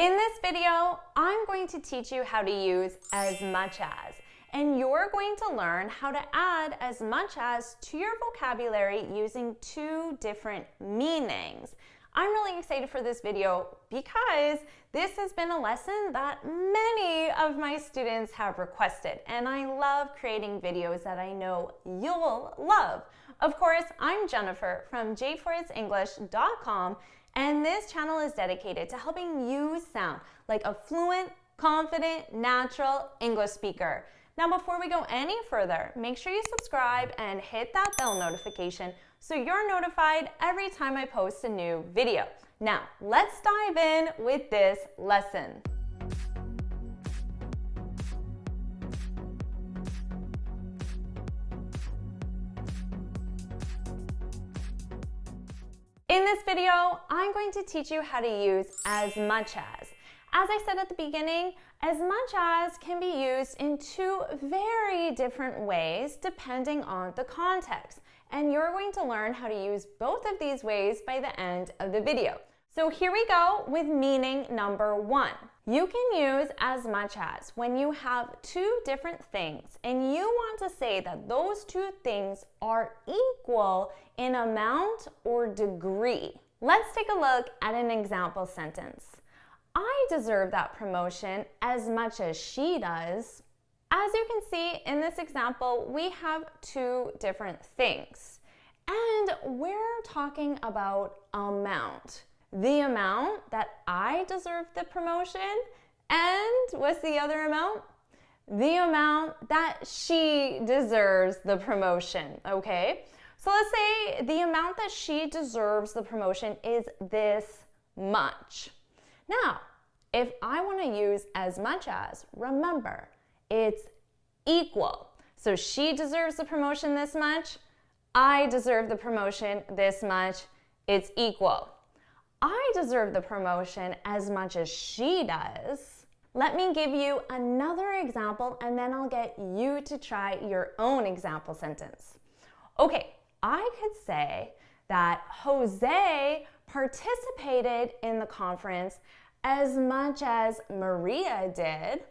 In this video, I'm going to teach you how to use as much as, and you're going to learn how to add as much as to your vocabulary using two different meanings. I'm really excited for this video because this has been a lesson that many of my students have requested, and I love creating videos that I know you'll love. Of course, I'm Jennifer from jfortsenglish.com, and this channel is dedicated to helping you sound like a fluent, confident, natural English speaker. Now, before we go any further, make sure you subscribe and hit that bell notification so you're notified every time I post a new video. Now, let's dive in with this lesson. In this video, I'm going to teach you how to use as much as. As I said at the beginning, as much as can be used in two very different ways depending on the context. And you're going to learn how to use both of these ways by the end of the video. So here we go with meaning number one. You can use as much as when you have two different things and you want to say that those two things are equal in amount or degree. Let's take a look at an example sentence. I deserve that promotion as much as she does. As you can see in this example, we have two different things, and we're talking about amount. The amount that I deserve the promotion, and what's the other amount? The amount that she deserves the promotion, okay? So let's say the amount that she deserves the promotion is this much. Now, if I want to use as much as, remember, it's equal. So she deserves the promotion this much, I deserve the promotion this much, it's equal. I deserve the promotion as much as she does. Let me give you another example and then I'll get you to try your own example sentence. Okay, I could say that Jose participated in the conference as much as Maria did.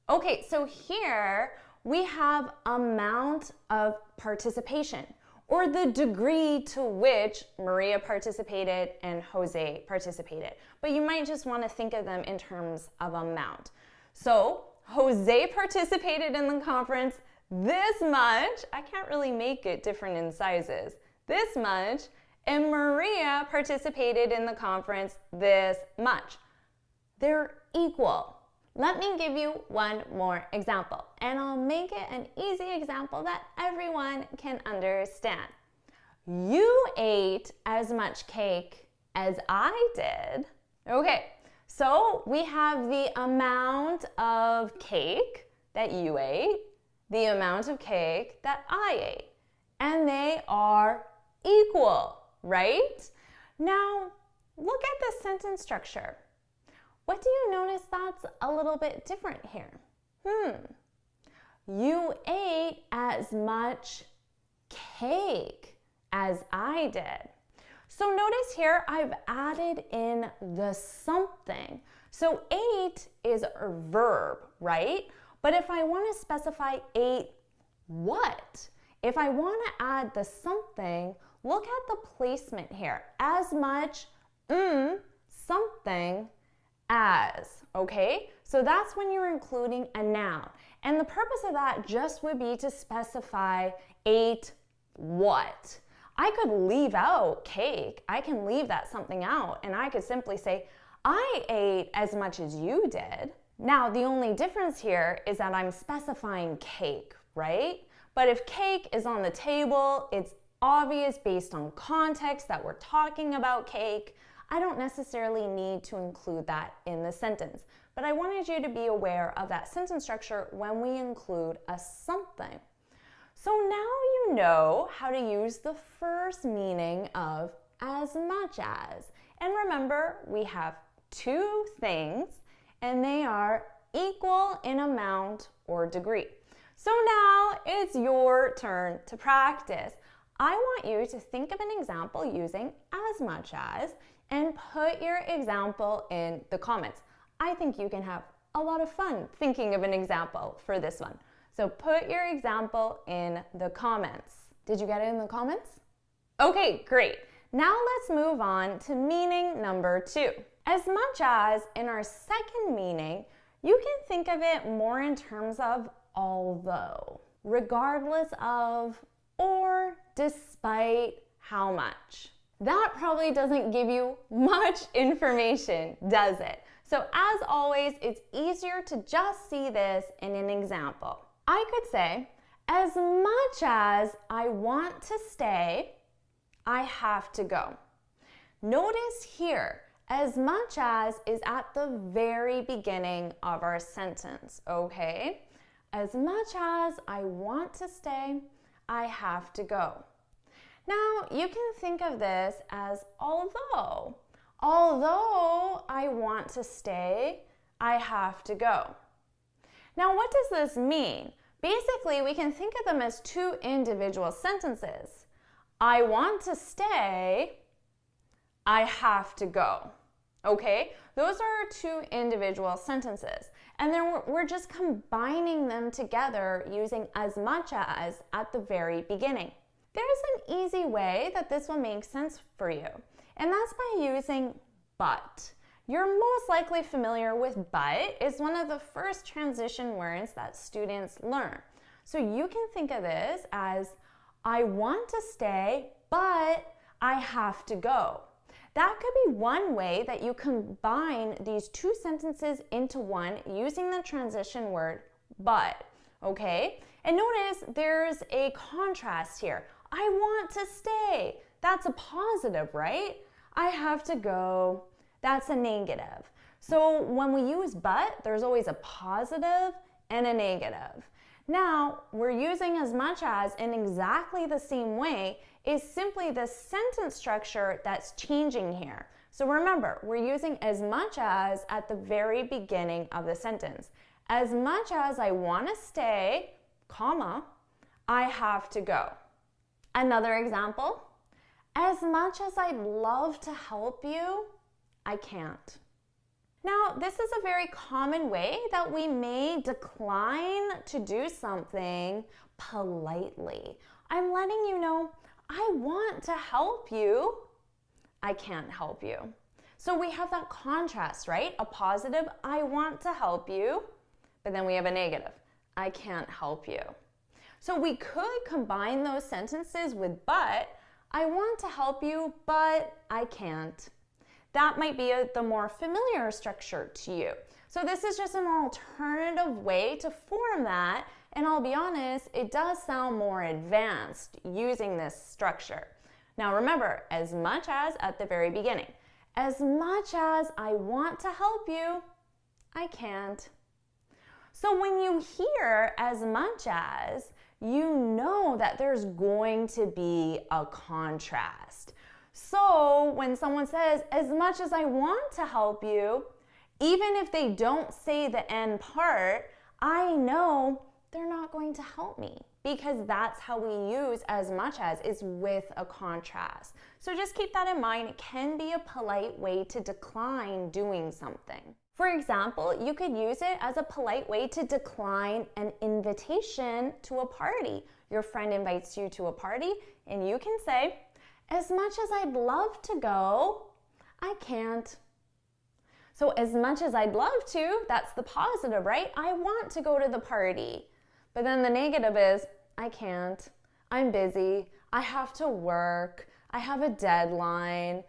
Okay, so here we have amount of participation, or the degree to which Maria participated and Jose participated. But you might just want to think of them in terms of amount. So Jose participated in the conference this much. I can't really make it different in sizes. This much. And Maria participated in the conference this much. They're equal. Let me give you one more example, and I'll make it an easy example that everyone can understand. You ate as much cake as I did. Okay, so we have the amount of cake that you ate, the amount of cake that I ate, and they are equal, right? Now, look at the sentence structure. What do you notice that's a little bit different here? You ate as much cake as I did. So notice here I've added in the something. So ate is a verb, right? But if I want to specify ate what? If I want to add the something, look at the placement here. As much, something, as, okay? So that's when you're including a noun. And the purpose of that just would be to specify ate what. I could leave out cake. I can leave that something out, and I could simply say, I ate as much as you did. Now, the only difference here is that I'm specifying cake, right? But if cake is on the table, it's obvious based on context that we're talking about cake. I don't necessarily need to include that in the sentence, but I wanted you to be aware of that sentence structure when we include a something. So now you know how to use the first meaning of as much as. And remember, we have two things, and they are equal in amount or degree. So now it's your turn to practice. I want you to think of an example using as much as, and put your example in the comments. I think you can have a lot of fun thinking of an example for this one. So put your example in the comments. Did you get it in the comments? Okay, great. Now let's move on to meaning number 2. As much as in our second meaning, you can think of it more in terms of although, regardless of, or despite how much. That probably doesn't give you much information, does it? So as always, it's easier to just see this in an example. I could say, as much as I want to stay, I have to go. Notice here, as much as is at the very beginning of our sentence, okay? As much as I want to stay, I have to go. Now, you can think of this as although. Although I want to stay, I have to go. Now, what does this mean? Basically, we can think of them as two individual sentences. I want to stay, I have to go. Okay? Those are two individual sentences. And then we're just combining them together using as much as at the very beginning. There's an easy way that this will make sense for you, and that's by using but. You're most likely familiar with but. It's one of the first transition words that students learn. So you can think of this as I want to stay, but I have to go. That could be one way that you combine these two sentences into one using the transition word but, okay? And notice there's a contrast here. I want to stay. That's a positive, right? I have to go. That's a negative. So when we use but, there's always a positive and a negative. Now, we're using as much as in exactly the same way. Is simply the sentence structure that's changing here. So remember, we're using as much as at the very beginning of the sentence. As much as I want to stay, comma, I have to go. Another example, as much as I'd love to help you, I can't. Now, this is a very common way that we may decline to do something politely. I'm letting you know, I want to help you, I can't help you. So we have that contrast, right? A positive, I want to help you, but then we have a negative, I can't help you. So we could combine those sentences with but, I want to help you, but I can't. That might be the more familiar structure to you. So this is just an alternative way to form that. And I'll be honest, it does sound more advanced using this structure. Now remember, as much as at the very beginning. As much as I want to help you, I can't. So when you hear as much as, you know that there's going to be a contrast. So when someone says, as much as I want to help you, even if they don't say the end part, I know they're not going to help me, because that's how we use as much as, is with a contrast. So just keep that in mind. It can be a polite way to decline doing something. For example, you could use it as a polite way to decline an invitation to a party. Your friend invites you to a party and you can say, as much as I'd love to go, I can't. So as much as I'd love to, that's the positive, right? I want to go to the party. But then the negative is, I can't. I'm busy. I have to work. I have a deadline.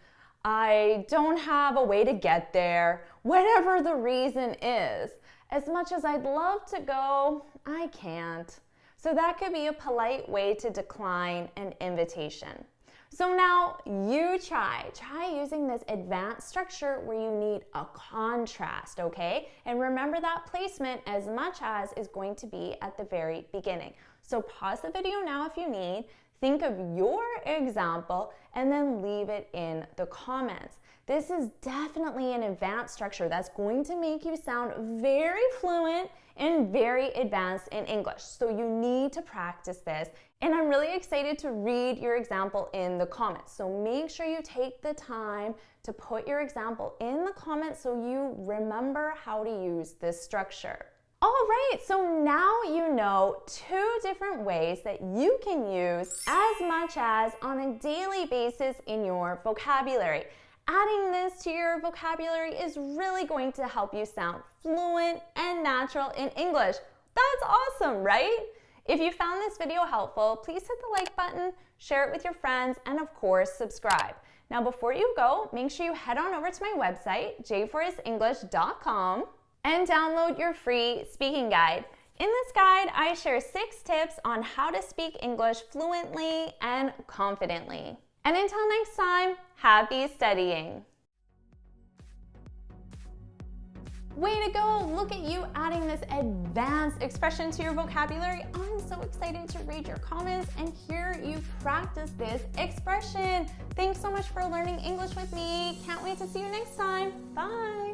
I don't have a way to get there. Whatever the reason is, as much as I'd love to go, I can't. So that could be a polite way to decline an invitation. So now you try using this advanced structure where you need a contrast, okay? And remember that placement, as much as, is going to be at the very beginning. So pause the video now if you need, think of your example and then leave it in the comments. This is definitely an advanced structure that's going to make you sound very fluent and very advanced in English. So you need to practice this. And I'm really excited to read your example in the comments. So make sure you take the time to put your example in the comments so you remember how to use this structure. All right, so now you know 2 different ways that you can use as much as on a daily basis in your vocabulary. Adding this to your vocabulary is really going to help you sound fluent and natural in English. That's awesome, right? If you found this video helpful, please hit the like button, share it with your friends, and of course, subscribe. Now, before you go, make sure you head on over to my website, jforrestenglish.com, and download your free speaking guide. In this guide, I share 6 tips on how to speak English fluently and confidently. And until next time, happy studying! Way to go! Look at you adding this advanced expression to your vocabulary. I'm so excited to read your comments and hear you practice this expression. Thanks so much for learning English with me. Can't wait to see you next time. Bye!